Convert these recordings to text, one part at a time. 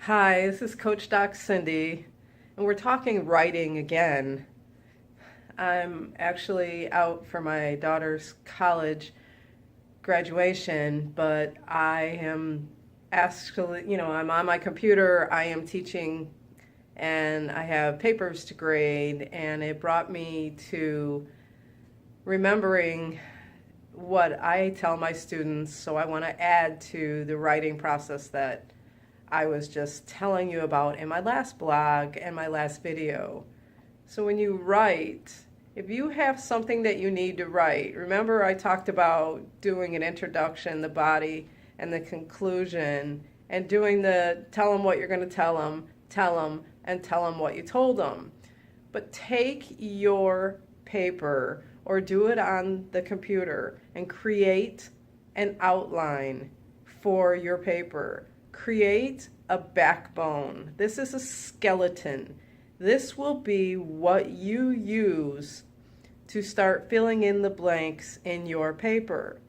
Hi, this is Coach Doccindy, and we're talking writing again. I'm actually out for my daughter's college graduation, but I am actually, I'm on my computer, I am teaching, and I have papers to grade, and it brought me to remembering what I tell my students, so I want to add to the writing process that I was just telling you about in my last blog and my last video. So when you write, if you have something that you need to write, remember I talked about doing an introduction, the body, and the conclusion, and doing the tell them what you're going to tell them, and tell them what you told them. But take your paper or do it on the computer and create an outline for your paper. Create a backbone. This is a skeleton. This will be what you use to start filling in the blanks in your paper.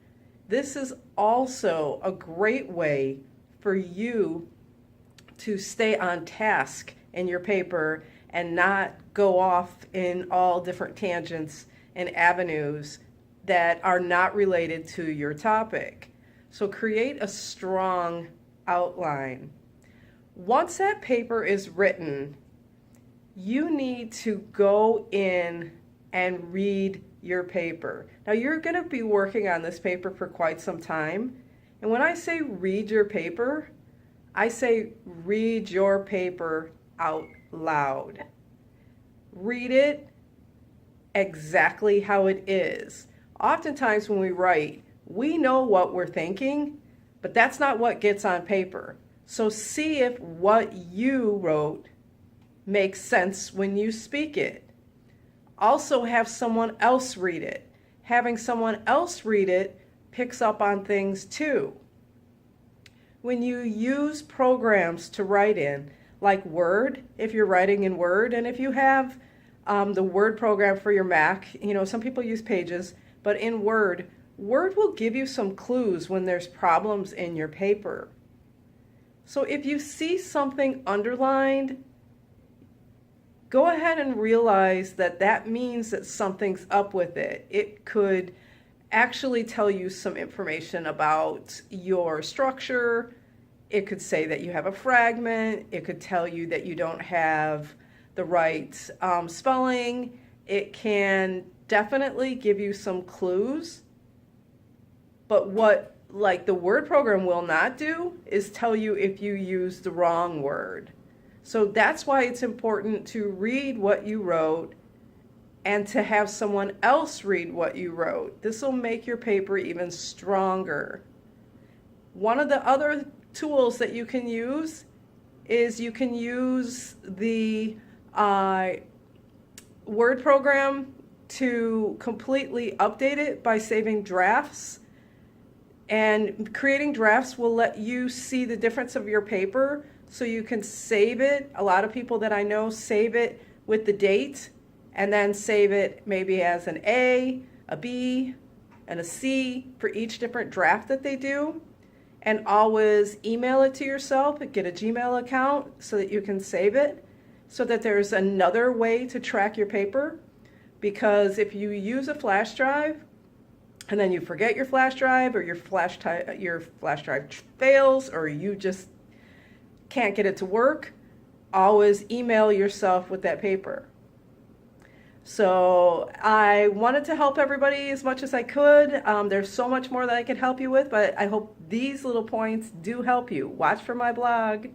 This is also a great way for you to stay on task in your paper and not go off in all different tangents and avenues that are not related to your topic. So create a strong outline. Once that paper is written, you need to go in and read your paper. Now you're going to be working on this paper for quite some time. And when I say read your paper, I say read your paper out loud. Read it exactly how it is. Oftentimes when we write, we know what we're thinking, but that's not what gets on paper. So see if what you wrote makes sense when you speak it. Also have someone else read it. Having someone else read it picks up on things too. When you use programs to write in, like Word, if you're writing in Word, and if you have the Word program for your Mac, some people use Pages, but in Word will give you some clues when there's problems in your paper. So if you see something underlined, go ahead and realize that that means that something's up with it. It could actually tell you some information about your structure. It could say that you have a fragment. It could tell you that you don't have the right spelling. It can definitely give you some clues. But what the Word program will not do is tell you if you use the wrong word. So that's why it's important to read what you wrote and to have someone else read what you wrote. This will make your paper even stronger. One of the other tools that you can use is you can use the Word program to completely update it by saving drafts. And creating drafts will let you see the difference of your paper, so you can save it. A lot of people that I know save it with the date and then save it maybe as an A, a B, and a C for each different draft that they do. And always email it to yourself, get a Gmail account so that you can save it, so that there's another way to track your paper. Because if you use a flash drive, and then you forget your flash drive, or your flash drive fails, or you just can't get it to work, always email yourself with that paper. So I wanted to help everybody as much as I could. There's so much more that I could help you with, but I hope these little points do help you. Watch for my blog.